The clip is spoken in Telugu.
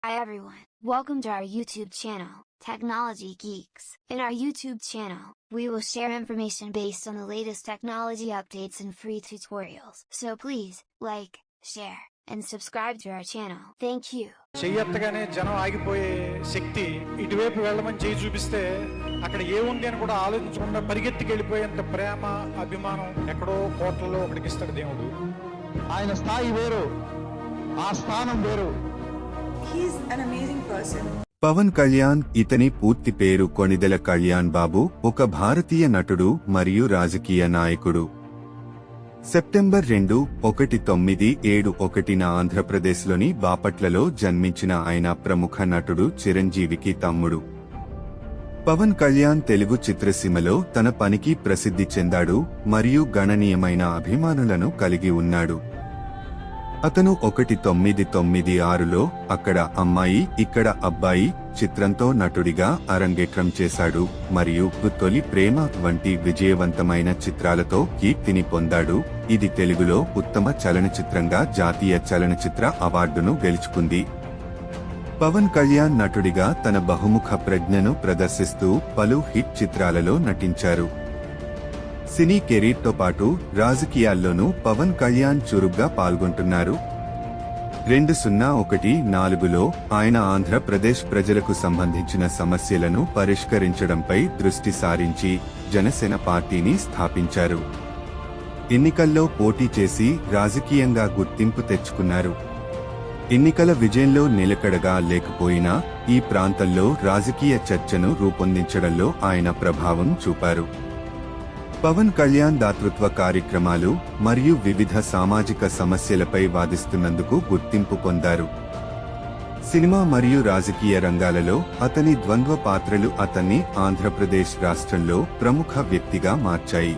Hi everyone, welcome to our YouTube channel, Technology Geeks. In our YouTube channel, we will share information based on the latest technology updates and free tutorials. So please, like, share, and subscribe to our channel. Thank you. చెయ్యత్తగానే జనం ఆగిపోయే శక్తి ఇటువైపు వెళ్ళమని చేయి చూపిస్తే అక్కడ ఏముంది అని కూడా ఆలోచించకుండా పరిగెత్తికి వెళ్ళిపోయేంత ప్రేమ అభిమానం ఎక్కడో కోట్లలో ఒకటికి ఇస్తాడు దేవుడు. ఆయన స్థాయి వేరు, ఆ స్థానం వేరు. He's an amazing person. Pawan Kalyan. ఇతని పూర్తి పేరు కొణిదెల కళ్యాణ్ బాబు. ఒక భారతీయ నటుడు మరియు రాజకీయ నాయకుడు. సెప్టెంబర్ 2, 1971న ఆంధ్రప్రదేశ్లోని బాపట్లలో జన్మించిన ఆయన ప్రముఖ నటుడు చిరంజీవికి తమ్ముడు. పవన్ కళ్యాణ్ తెలుగు చిత్రసీమలో తన పనికి ప్రసిద్ధి చెందాడు మరియు గణనీయమైన అభిమానులను కలిగి ఉన్నాడు. అతను 1996లో అక్కడ అమ్మాయి ఇక్కడ అబ్బాయి చిత్రంతో నటుడిగా అరంగేట్రం చేశాడు మరియు తొలి ప్రేమ వంటి విజయవంతమైన చిత్రాలతో కీర్తిని పొందాడు. ఇది తెలుగులో ఉత్తమ చలనచిత్రంగా జాతీయ చలనచిత్ర అవార్డును గెలుచుకుంది. పవన్ కళ్యాణ్ నటుడిగా తన బహుముఖ ప్రజ్ఞను ప్రదర్శిస్తూ పలు హిట్ చిత్రాలలో నటించారు. సినీ కెరీర్తో పాటు రాజకీయాల్లోనూ పవన్ కళ్యాణ్ చురుగ్గా పాల్గొంటున్నారు. 2014లో ఆయన ఆంధ్రప్రదేశ్ ప్రజలకు సంబంధించిన సమస్యలను పరిష్కరించడంపై దృష్టి సారించి జనసేన పార్టీని స్థాపించారు. ఎన్నికల్లో పోటీ చేసి రాజకీయంగా గుర్తింపు తెచ్చుకున్నారు. ఎన్నికల విజయంలో నిలకడగా లేకపోయినా ఈ ప్రాంతంలో రాజకీయ చర్చను రూపొందించడంలో ఆయన ప్రభావం చూపారు. పవన్ కళ్యాణ్ దాతృత్వ కార్యక్రమాలు మరియు వివిధ సామాజిక సమస్యలపై వాదిస్తున్నందుకు గుర్తింపు పొందారు. సినిమా మరియు రాజకీయ రంగాలలో అతని ద్వంద్వ పాత్రలు అతన్ని ఆంధ్రప్రదేశ్ రాష్ట్రంలో ప్రముఖ వ్యక్తిగా మార్చాయి.